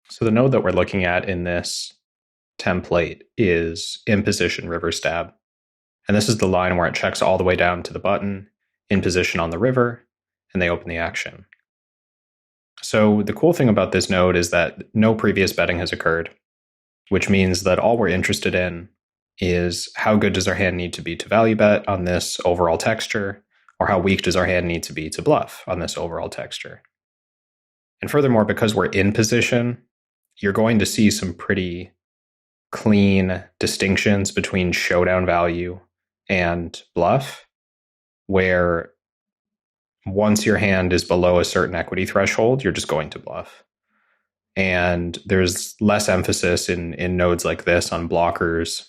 So the node that we're looking at in this template is in position river stab. And this is the line where it checks all the way down to the button in position on the river, and they open the action. So the cool thing about this node is that no previous betting has occurred, which means that all we're interested in is how good does our hand need to be to value bet on this overall texture, or how weak does our hand need to be to bluff on this overall texture. And furthermore, because we're in position, you're going to see some pretty clean distinctions between showdown value and bluff, where once your hand is below a certain equity threshold, you're just going to bluff. And there's less emphasis in nodes like this on blockers,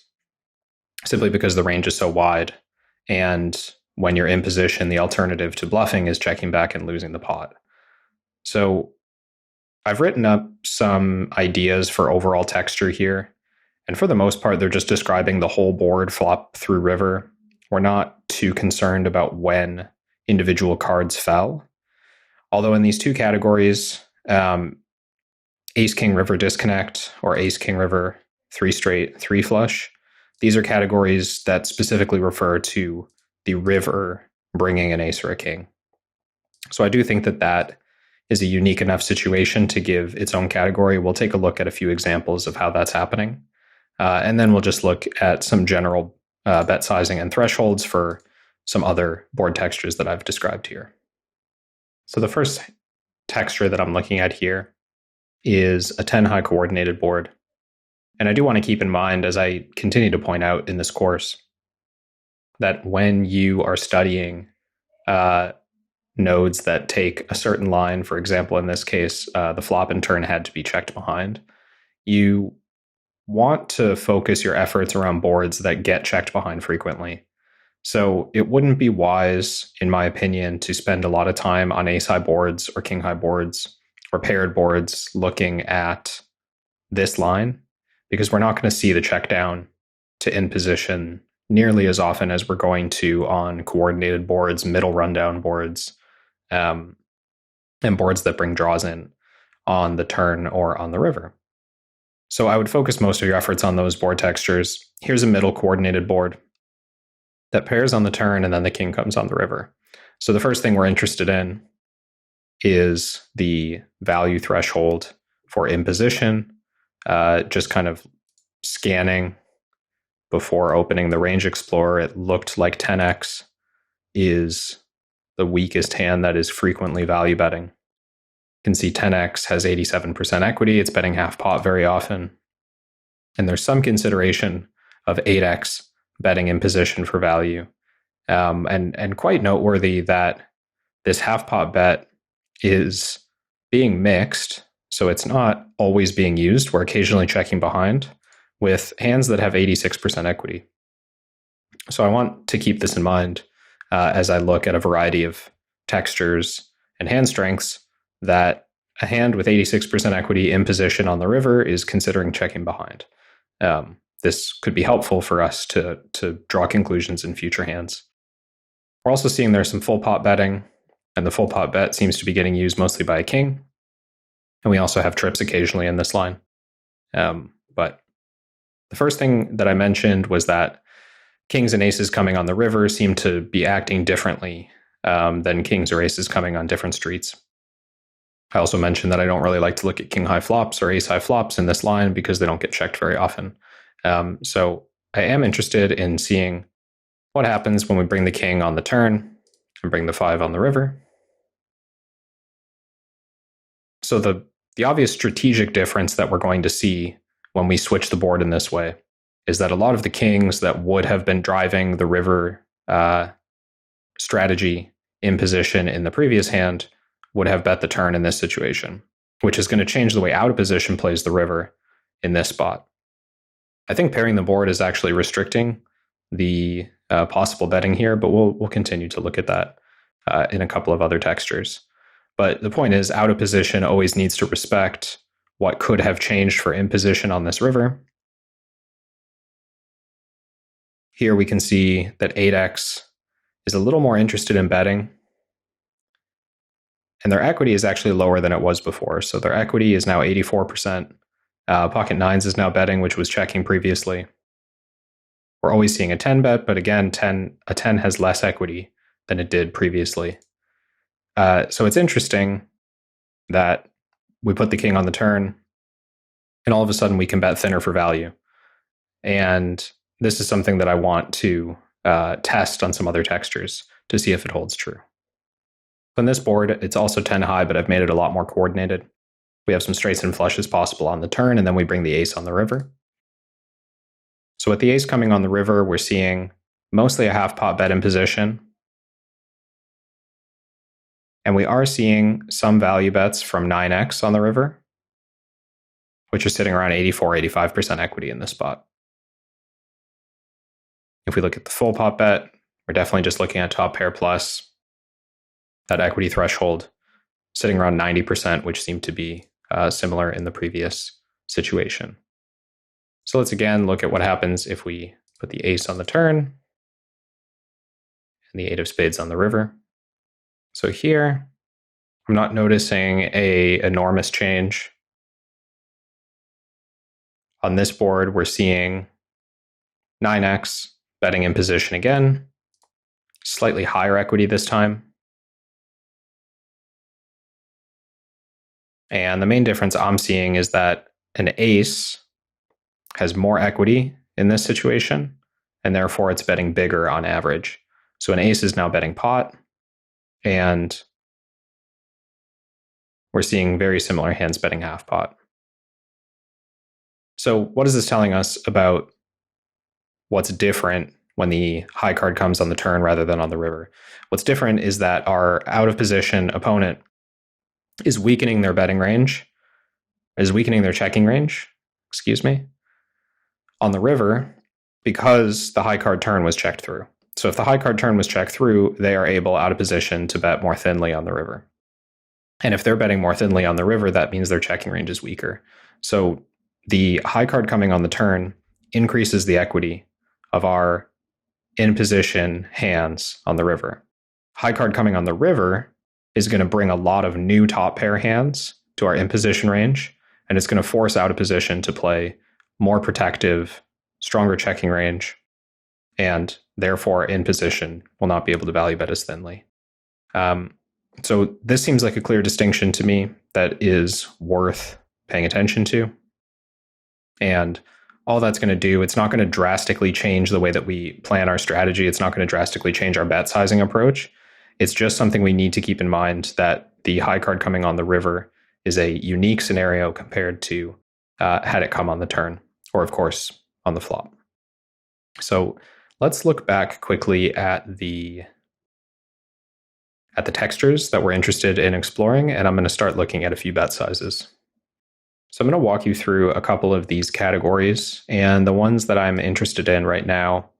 simply because the range is so wide. And when you're in position, the alternative to bluffing is checking back and losing the pot. So I've written up some ideas for overall texture here. And for the most part, they're just describing the whole board flop through river. We're not too concerned about when individual cards fell. Although in these two categories, Ace King River disconnect or Ace King River 3 straight 3 flush, these are categories that specifically refer to the river bringing an ace or a king. So I do think that that is a unique enough situation to give its own category. We'll take a look at a few examples of how that's happening. And then we'll just look at some general bet sizing and thresholds for some other board textures that I've described here. So the first texture that I'm looking at here is a 10 high coordinated board. And I do want to keep in mind, as I continue to point out in this course, that when you are studying nodes that take a certain line, for example, in this case, the flop and turn had to be checked behind, you want to focus your efforts around boards that get checked behind frequently. So it wouldn't be wise, in my opinion, to spend a lot of time on ace high boards or king high boards or paired boards looking at this line, because we're not going to see the check down to in position nearly as often as we're going to on coordinated boards, middle rundown boards, and boards that bring draws in on the turn or on the river. So I would focus most of your efforts on those board textures. Here's a middle coordinated board that pairs on the turn, and then the king comes on the river. So the first thing we're interested in is the value threshold for in position, just kind of scanning before opening the range explorer. It looked like 10x is the weakest hand that is frequently value betting. You can see 10x has 87% equity. It's betting half pot very often. And there's some consideration of 8x betting in position for value. And quite noteworthy that this half pot bet is being mixed. So it's not always being used. We're occasionally checking behind with hands that have 86% equity. So I want to keep this in mind as I look at a variety of textures and hand strengths, that a hand with 86% equity in position on the river is considering checking behind. This could be helpful for us to draw conclusions in future hands. We're also seeing there's some full pot betting, and the full pot bet seems to be getting used mostly by a king. And we also have trips occasionally in this line. But the first thing that I mentioned was that kings and aces coming on the river seem to be acting differently than kings or aces coming on different streets. I also mentioned that I don't really like to look at king high flops or ace high flops in this line because they don't get checked very often. So I am interested in seeing what happens when we bring the king on the turn and bring the 5 on the river. So the obvious strategic difference that we're going to see when we switch the board in this way is that a lot of the kings that would have been driving the river strategy in position in the previous hand would have bet the turn in this situation, which is going to change the way out of position plays the river in this spot. I think pairing the board is actually restricting the possible betting here, but we'll continue to look at that in a couple of other textures. But the point is, out of position always needs to respect what could have changed for in position on this river. Here we can see that 8x is a little more interested in betting. And their equity is actually lower than it was before. So their equity is now 84%. Pocket nines is now betting, which was checking previously. We're always seeing a 10 bet, but again, a 10 has less equity than it did previously. So it's interesting that we put the king on the turn, and all of a sudden we can bet thinner for value. And this is something that I want to test on some other textures to see if it holds true. On this board, it's also 10 high, but I've made it a lot more coordinated. We have some straights and flushes possible on the turn, and then we bring the ace on the river. So with the ace coming on the river, we're seeing mostly a half pot bet in position. And we are seeing some value bets from 9x on the river, which are sitting around 84, 85% equity in this spot. If we look at the full pot bet, we're definitely just looking at top pair plus. That equity threshold sitting around 90%, which seemed to be similar in the previous situation. So let's again look at what happens if we put the ace on the turn and the 8 of spades on the river. So here, I'm not noticing an enormous change. On this board, we're seeing 9x betting in position again, slightly higher equity this time. And the main difference I'm seeing is that an ace has more equity in this situation, and therefore it's betting bigger on average. So an ace is now betting pot, and we're seeing very similar hands betting half pot. So what is this telling us about what's different when the high card comes on the turn rather than on the river? What's different is that our out of position opponent is weakening their betting range, is weakening their checking range, on the river, because the high card turn was checked through. So if the high card turn was checked through, they are able out of position to bet more thinly on the river. And if they're betting more thinly on the river, that means their checking range is weaker. So the high card coming on the turn increases the equity of our in position hands on the river. High card coming on the river is going to bring a lot of new top pair hands to our in position range, and it's going to force out of position to play more protective, stronger checking range, and therefore in position will not be able to value bet as thinly. So this seems like a clear distinction to me that is worth paying attention to. And all that's going to do, it's not going to drastically change the way that we plan our strategy. It's not going to drastically change our bet sizing approach. It's just something we need to keep in mind, that the high card coming on the river is a unique scenario compared to had it come on the turn, or of course on the flop. So let's look back quickly at the textures that we're interested in exploring, and I'm going to start looking at a few bet sizes. So I'm going to walk you through a couple of these categories, and the ones that I'm interested in right now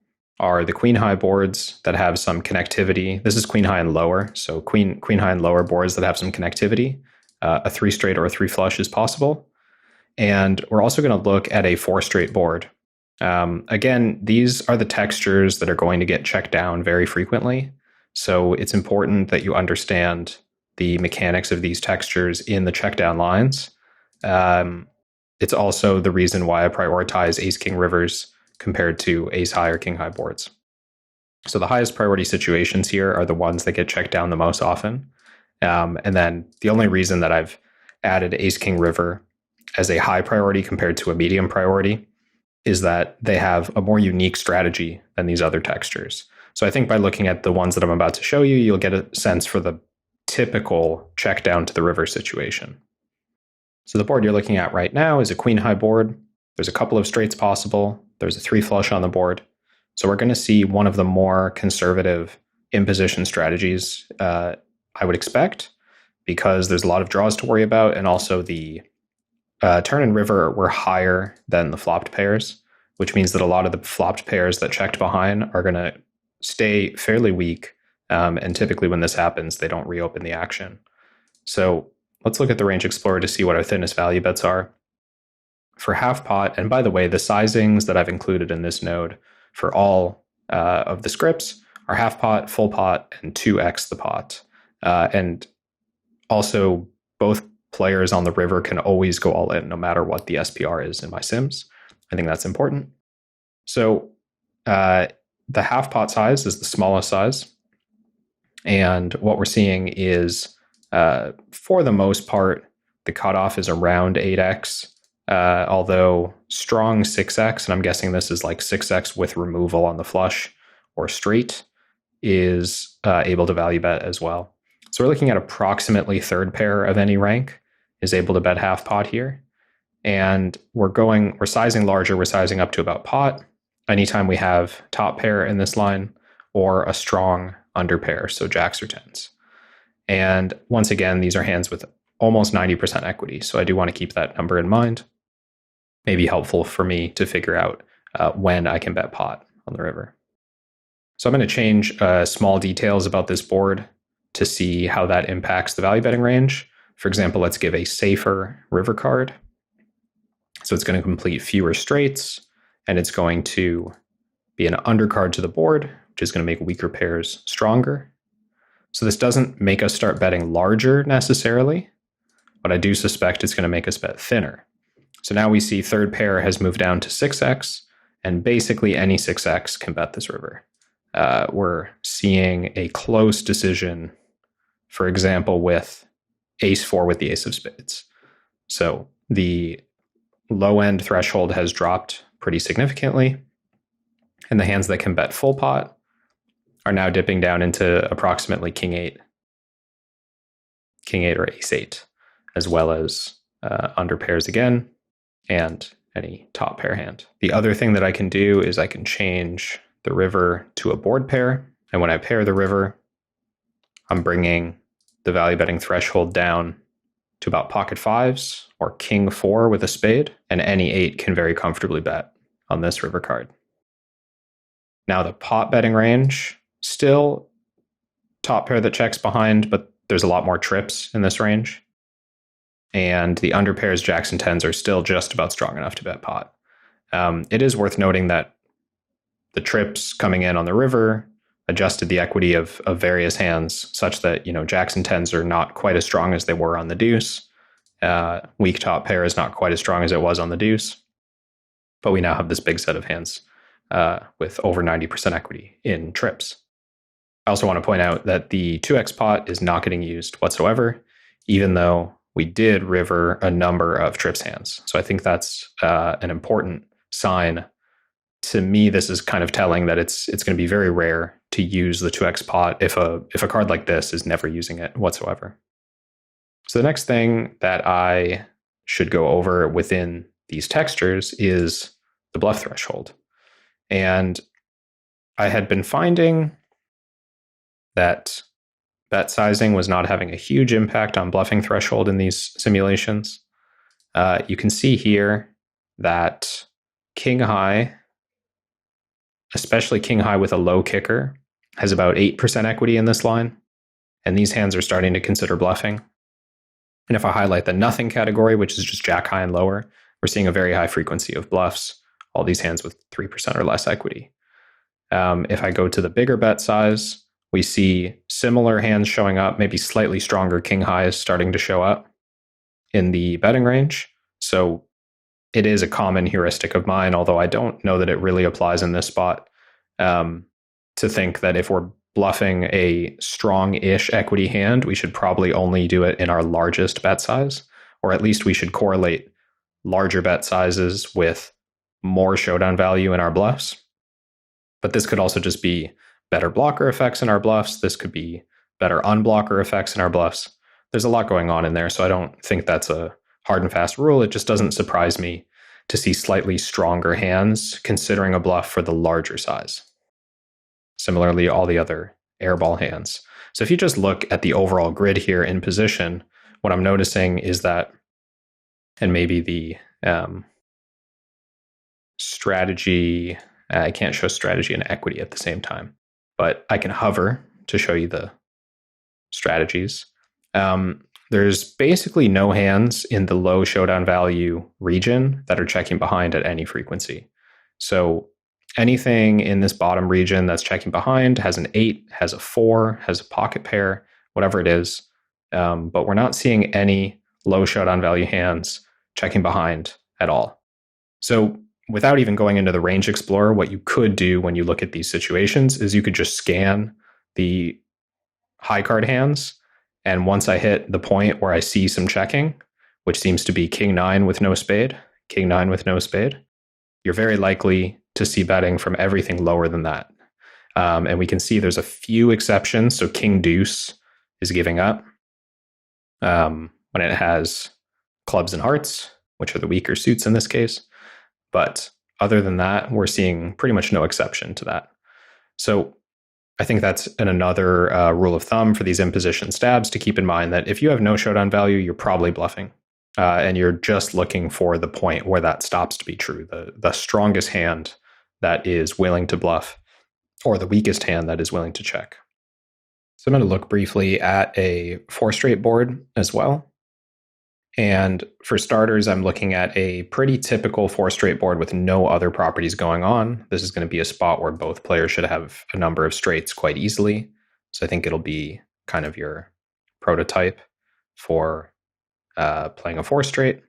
are the queen high boards that have some connectivity. This is queen high and lower, so queen high and lower boards that have some connectivity. A 3 straight or a 3 flush is possible. And we're also going to look at a 4 straight board. Again, these are the textures that are going to get checked down very frequently. So it's important that you understand the mechanics of these textures in the check down lines. It's also the reason why I prioritize ace king rivers compared to ace high or king high boards. So the highest priority situations here are the ones that get checked down the most often. And then the only reason that I've added ace king river as a high priority compared to a medium priority is that they have a more unique strategy than these other textures. So I think by looking at the ones that I'm about to show you, you'll get a sense for the typical check down to the river situation. So the board you're looking at right now is a queen high board. There's a couple of straights possible. There's a 3 flush on the board. So we're going to see one of the more conservative in-position strategies I would expect, because there's a lot of draws to worry about, and also the turn and river were higher than the flopped pairs, which means that a lot of the flopped pairs that checked behind are going to stay fairly weak, and typically when this happens, they don't reopen the action. So let's look at the Range Explorer to see what our thinnest value bets are. For half pot, and by the way, the sizings that I've included in this node for all of the scripts are half pot, full pot, and 2x the pot. And Also, both players on the river can always go all in no matter what the SPR is in my sims. I think that's important. So the half pot size is the smallest size. And what we're seeing is, for the most part, the cutoff is around 8x, although strong 6x, and I'm guessing this is like 6x with removal on the flush or straight, is able to value bet as well. So we're looking at approximately third pair of any rank is able to bet half pot here. And we're sizing larger, we're sizing up to about pot anytime we have top pair in this line or a strong under pair, so jacks or tens. And once again, these are hands with almost 90% equity, so I do want to keep that number in mind. Maybe helpful for me to figure out when I can bet pot on the river. So I'm going to change small details about this board to see how that impacts the value betting range. For example, let's give a safer river card. So it's going to complete fewer straights, and it's going to be an undercard to the board, which is going to make weaker pairs stronger. So this doesn't make us start betting larger necessarily, but I do suspect it's going to make us bet thinner. So now we see third pair has moved down to 6x, and basically any 6x can bet this river. We're seeing a close decision, for example, with ace 4 with the ace of spades. So the low end threshold has dropped pretty significantly, and the hands that can bet full pot are now dipping down into approximately king 8 or ace 8, as well as under pairs again, and any top pair hand. The other thing that I can do is I can change the river to a board pair, and when I pair the river, I'm bringing the value betting threshold down to about pocket 5s or king 4 with a spade, and any 8 can very comfortably bet on this river card. Now the pot betting range, still top pair that checks behind, but there's a lot more trips in this range. And the under pairs, jacks and tens, are still just about strong enough to bet pot. It is worth noting that the trips coming in on the river adjusted the equity of various hands such that, jacks and tens are not quite as strong as they were on the deuce. Weak top pair is not quite as strong as it was on the deuce. But we now have this big set of hands with over 90% equity in trips. I also want to point out that the 2x pot is not getting used whatsoever, even though we did river a number of trips hands. So I think that's an important sign. To me, this is kind of telling that it's going to be very rare to use the 2x pot if a card like this is never using it whatsoever. So the next thing that I should go over within these textures is the bluff threshold. And I had been finding that bet sizing was not having a huge impact on bluffing threshold in these simulations. You can see here that king high, especially king high with a low kicker, has about 8% equity in this line. And these hands are starting to consider bluffing. And if I highlight the nothing category, which is just jack high and lower, we're seeing a very high frequency of bluffs, all these hands with 3% or less equity. If I go to the bigger bet size, we see similar hands showing up, maybe slightly stronger king highs starting to show up in the betting range. So it is a common heuristic of mine, although I don't know that it really applies in this spot, to think that if we're bluffing a strong-ish equity hand, we should probably only do it in our largest bet size, or at least we should correlate larger bet sizes with more showdown value in our bluffs. But this could also just be better blocker effects in our bluffs. This could be better unblocker effects in our bluffs. There's a lot going on in there, so I don't think that's a hard and fast rule. It just doesn't surprise me to see slightly stronger hands considering a bluff for the larger size. Similarly, all the other airball hands. So if you just look at the overall grid here in position, what I'm noticing is that, and maybe the strategy, I can't show strategy and equity at the same time, but I can hover to show you the strategies. There's basically no hands in the low showdown value region that are checking behind at any frequency. So anything in this bottom region that's checking behind has an 8, has a 4, has a pocket pair, whatever it is, but we're not seeing any low showdown value hands checking behind at all. So without even going into the range explorer, what you could do when you look at these situations is you could just scan the high card hands. And once I hit the point where I see some checking, which seems to be king nine with no spade, king nine with no spade, you're very likely to see betting from everything lower than that. And we can see there's a few exceptions. So king deuce is giving up when it has clubs and hearts, which are the weaker suits in this case. But other than that, we're seeing pretty much no exception to that. So I think that's another rule of thumb for these imposition stabs to keep in mind, that if you have no showdown value, you're probably bluffing. And you're just looking for the point where that stops to be true, the strongest hand that is willing to bluff, or the weakest hand that is willing to check. So I'm going to look briefly at a 4-straight board as well. And for starters, I'm looking at a pretty typical 4-straight board with no other properties going on. This is going to be a spot where both players should have a number of straights quite easily. So I think it'll be kind of your prototype for playing a 4-straight.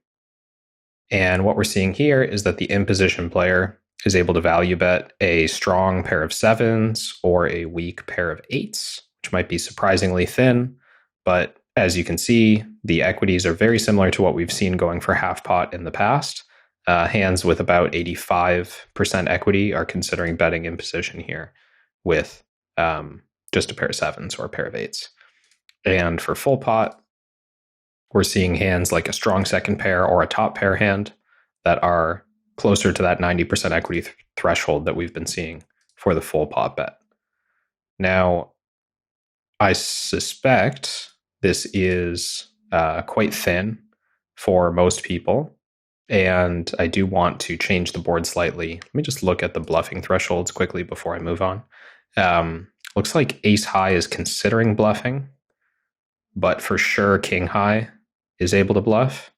And what we're seeing here is that the imposition player is able to value bet a strong pair of 7s or a weak pair of 8s, which might be surprisingly thin. But as you can see, the equities are very similar to what we've seen going for half pot in the past. Hands with about 85% equity are considering betting imposition here with just a pair of 7s or a pair of 8s. And for full pot, we're seeing hands like a strong second pair or a top pair hand that are closer to that 90% equity threshold that we've been seeing for the full pot bet. Now, I suspect this is quite thin for most people, and I do want to change the board slightly. Let me just look at the bluffing thresholds quickly before I move on. Looks like ace high is considering bluffing, but for sure king high is able to bluff.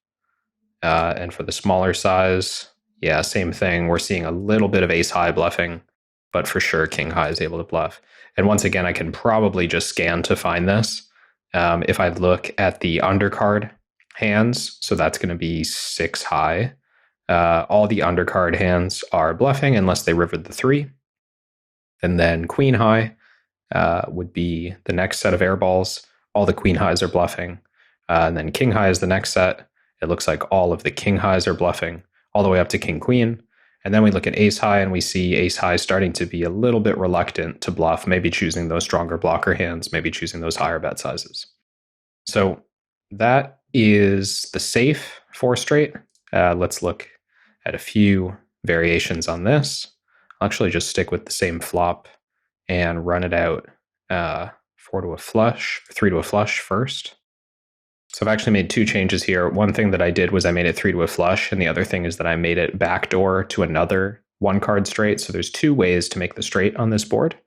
And for the smaller size, yeah, same thing. We're seeing a little bit of ace high bluffing, but for sure king high is able to bluff. And once again, I can probably just scan to find this. If I look at the undercard hands, so that's going to be 6 high. All the undercard hands are bluffing unless they rivered the 3. And then queen high would be the next set of air balls. All the queen highs are bluffing. And then king high is the next set. It looks like all of the king highs are bluffing, all the way up to king queen. And then we look at ace high and we see ace high starting to be a little bit reluctant to bluff, maybe choosing those stronger blocker hands, maybe choosing those higher bet sizes. So that is the safe 4-straight. Let's look at a few variations on this. I'll actually just stick with the same flop and run it out 4 to a flush, 3 to a flush first. So I've actually made 2 changes here. One thing that I did was I made it 3 to a flush, and the other thing is that I made it backdoor to another 1-card straight. So there's 2 ways to make the straight on this board.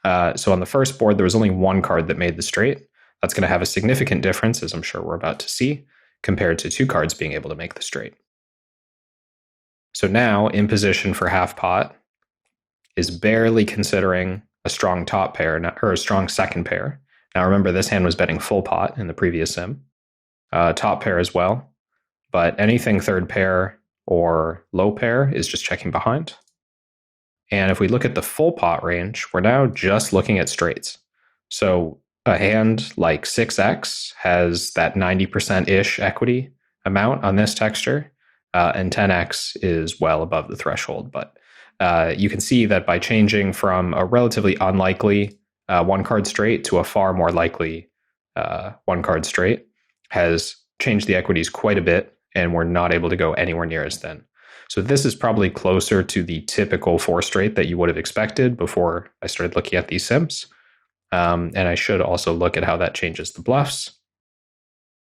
So on the first board, there was only 1 card that made the straight. That's going to have a significant difference, as I'm sure we're about to see, compared to 2 cards being able to make the straight. So now, in position for half pot is barely considering a strong top pair, or a strong second pair. Now remember, this hand was betting full pot in the previous sim. Top pair as well, but anything third pair or low pair is just checking behind. And if we look at the full pot range, we're now just looking at straights. So a hand like 6x has that 90%-ish equity amount on this texture, and 10x is well above the threshold. But you can see that by changing from a relatively unlikely 1-card straight to a far more likely 1-card straight has changed the equities quite a bit, and we're not able to go anywhere near as thin. So this is probably closer to the typical 4-straight that you would have expected before I started looking at these sims. And I should also look at how that changes the bluffs.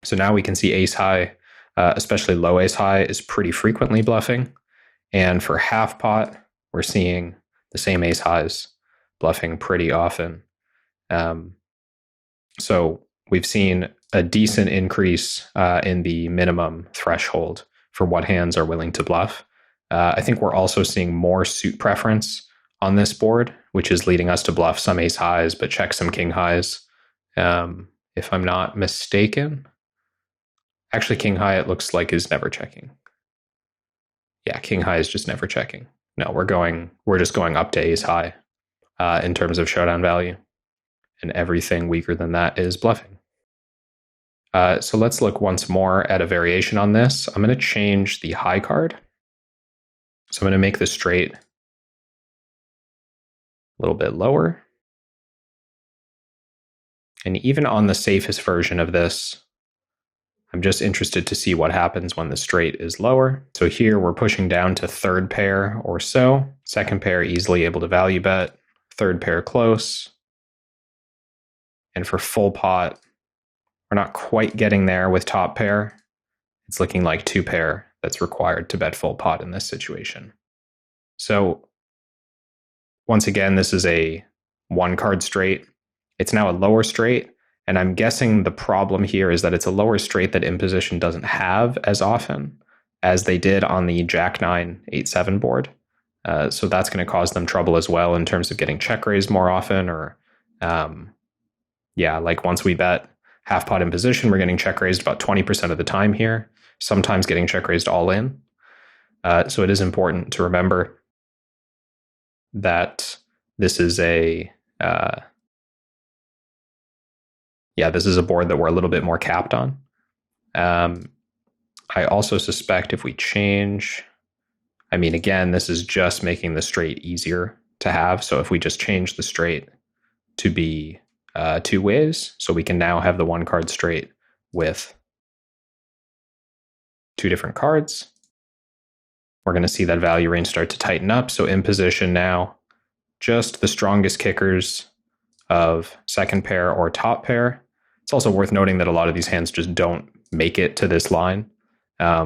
So now we can see ace high, especially low ace high, is pretty frequently bluffing. And for half pot, we're seeing the same ace highs bluffing pretty often. So we've seen a decent increase in the minimum threshold for what hands are willing to bluff. I think we're also seeing more suit preference on this board, which is leading us to bluff some ace highs, but check some king highs. if I'm not mistaken. Actually, king high, it looks like, is never checking. Yeah, king high is just never checking. No, we're just going up to ace high in terms of showdown value. And everything weaker than that is bluffing. So let's look once more at a variation on this. I'm going to change the high card. So I'm going to make the straight a little bit lower. And even on the safest version of this, I'm just interested to see what happens when the straight is lower. So here we're pushing down to third pair or so. Second pair easily able to value bet. Third pair close. And for full pot, we're not quite getting there with top pair. It's looking like two pair that's required to bet full pot in this situation. So once again, this is a one card straight. It's now a lower straight. And I'm guessing the problem here is that it's a lower straight that imposition doesn't have as often as they did on the Jack 9, 8-7 board. So that's going to cause them trouble as well in terms of getting check raised more often, or like once we bet half pot imposition, we're getting check raised about 20% of the time here, sometimes getting check raised all in. So it is important to remember that this is this is a board that we're a little bit more capped on. I also suspect if we change, again, this is just making the straight easier to have. So if we just change the straight to be two ways, so we can now have the one card straight with two different cards, we're going to see that value range start to tighten up. So in position now, just the strongest kickers of second pair or top pair. It's also worth noting that a lot of these hands just don't make it to this line,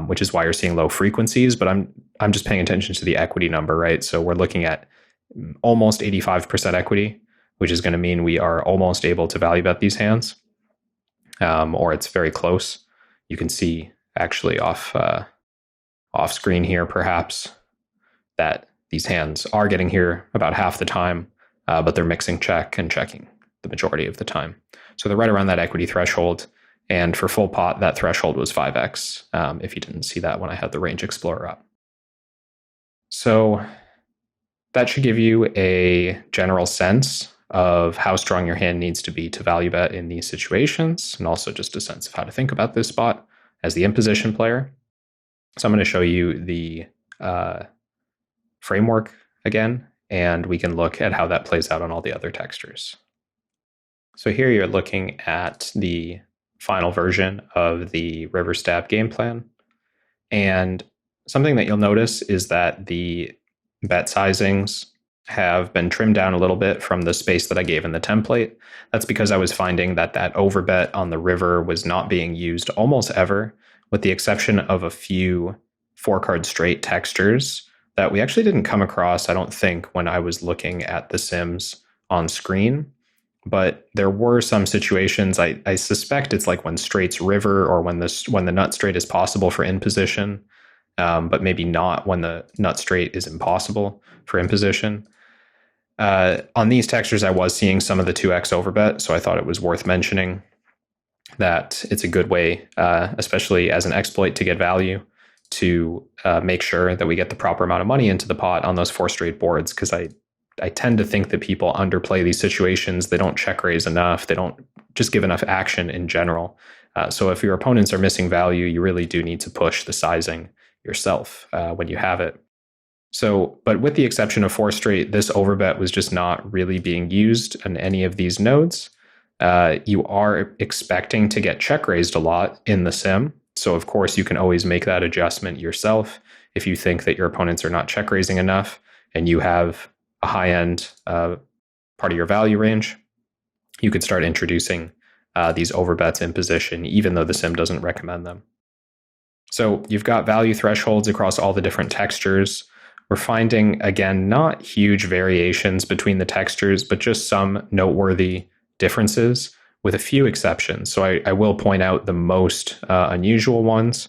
which is why you're seeing low frequencies. But I'm just paying attention to the equity number, right? So we're looking at almost 85% equity, which is going to mean we are almost able to value bet these hands, or it's very close. You can see actually off screen here, perhaps, that these hands are getting here about half the time, but they're mixing check and checking the majority of the time. So they're right around that equity threshold. And for full pot, that threshold was 5x, if you didn't see that when I had the Range Explorer up. So that should give you a general sense of how strong your hand needs to be to value bet in these situations, and also just a sense of how to think about this spot as the imposition player. So I'm going to show you the framework again, and we can look at how that plays out on all the other textures. So here you're looking at the final version of the river stab game plan. And something that you'll notice is that the bet sizings have been trimmed down a little bit from the space that I gave in the template. That's because I was finding that overbet on the river was not being used almost ever, with the exception of a few 4-card straight textures that we actually didn't come across, I don't think, when I was looking at the sims on screen. But there were some situations, I suspect it's like when straight's river, or when the nut straight is possible for in position, but maybe not when the nut straight is impossible for in position. On these textures, I was seeing some of the 2x overbet, so I thought it was worth mentioning that it's a good way, especially as an exploit, to get value, to make sure that we get the proper amount of money into the pot on those 4 straight boards, because I tend to think that people underplay these situations. They don't check raise enough. They don't just give enough action in general. So if your opponents are missing value, you really do need to push the sizing yourself when you have it. So, but with the exception of 4 straight, this overbet was just not really being used in any of these nodes. You are expecting to get check raised a lot in the sim. So of course you can always make that adjustment yourself. If you think that your opponents are not check raising enough and you have a high end part of your value range, you could start introducing these overbets in position, even though the sim doesn't recommend them. So you've got value thresholds across all the different textures. We're finding, again, not huge variations between the textures, but just some noteworthy differences, with a few exceptions. So I will point out the most unusual ones.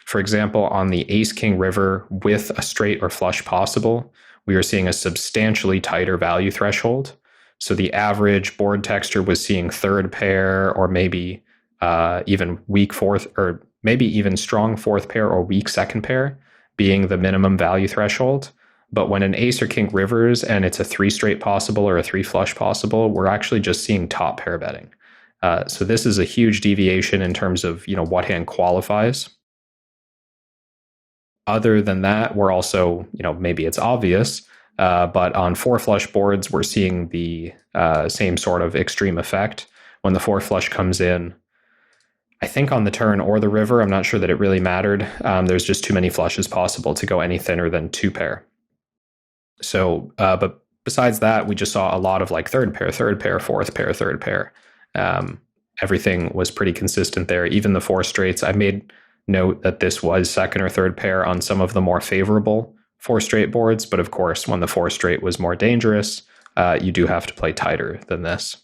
For example, on the ace-king river with a straight or flush possible, we are seeing a substantially tighter value threshold. So the average board texture was seeing third pair, or maybe even weak fourth, or maybe even strong fourth pair or weak second pair being the minimum value threshold. But when an ace or king rivers and it's a 3 straight possible or a 3 flush possible, we're actually just seeing top pair betting. So this is a huge deviation in terms of what hand qualifies. Other than that, we're also, maybe it's obvious, but on 4 flush boards, we're seeing the same sort of extreme effect. When the 4 flush comes in, I think on the turn or the river, I'm not sure that it really mattered. There's just too many flushes possible to go any thinner than 2 pair. So, but besides that, we just saw a lot of like third pair, fourth pair, third pair. Everything was pretty consistent there. Even the 4 straights, I made note that this was second or third pair on some of the more favorable 4 straight boards. But of course, when the 4 straight was more dangerous, you do have to play tighter than this.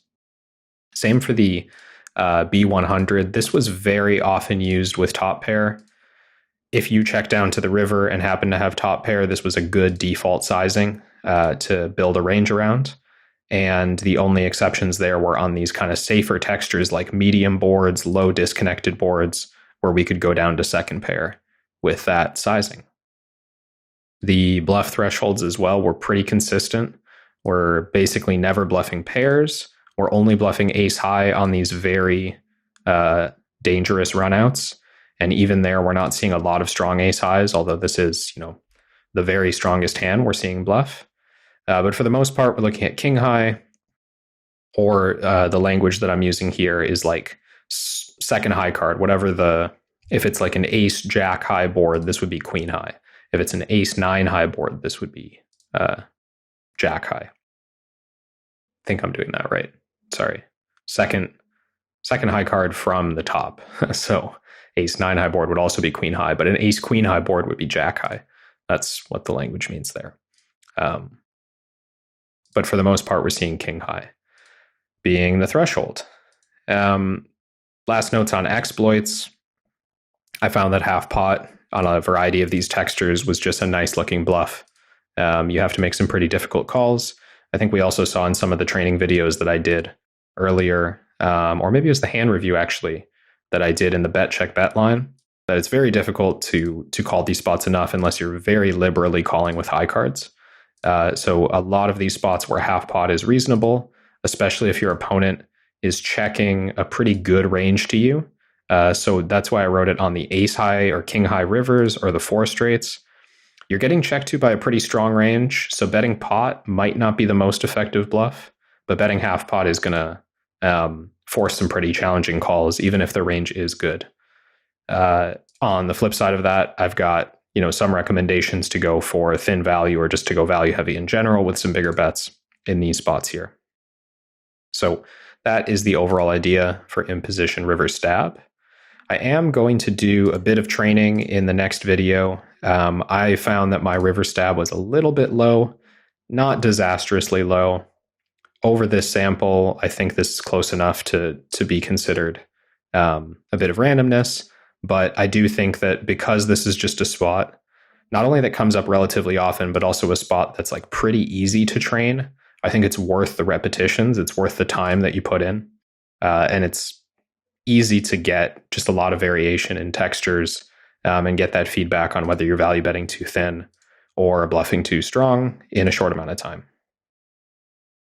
Same for the B100. This was very often used with top pair. If you check down to the river and happen to have top pair, this was a good default sizing to build a range around. And the only exceptions there were on these kind of safer textures like medium boards, low disconnected boards, where we could go down to second pair with that sizing. The bluff thresholds as well were pretty consistent. We're basically never bluffing pairs. We're only bluffing ace high on these very dangerous runouts. And even there, we're not seeing a lot of strong ace highs, although this is, the very strongest hand we're seeing bluff. But for the most part, we're looking at king high, or the language that I'm using here is like second high card, if it's like an ace jack high board, this would be queen high. If it's an ace 9 high board, this would be jack high. I think I'm doing that right. Sorry. Second high card from the top. So ace 9 high board would also be queen high, but an ace queen high board would be jack high. That's what the language means there. But for the most part, we're seeing king high being the threshold. Last notes on exploits. I found that half pot on a variety of these textures was just a nice looking bluff. You have to make some pretty difficult calls. I think we also saw in some of the training videos that I did earlier, or maybe it was the hand review actually, that I did in the bet check bet line, that it's very difficult to call these spots enough unless you're very liberally calling with high cards. So a lot of these spots where half pot is reasonable, especially if your opponent is checking a pretty good range to you. So that's why I wrote it on the ace high or king high rivers or the 4 straights. You're getting checked to by a pretty strong range, so betting pot might not be the most effective bluff, but betting half pot is going to force some pretty challenging calls, even if the range is good. On the flip side of that, I've got some recommendations to go for thin value or just to go value heavy in general with some bigger bets in these spots here. So that is the overall idea for imposition river stab. I am going to do a bit of training in the next video. I found that my river stab was a little bit low, not disastrously low. Over this sample, I think this is close enough to be considered a bit of randomness, but I do think that because this is just a spot, not only that comes up relatively often, but also a spot that's like pretty easy to train, I think it's worth the repetitions. It's worth the time that you put in. And it's easy to get just a lot of variation in textures and get that feedback on whether you're value betting too thin or bluffing too strong in a short amount of time.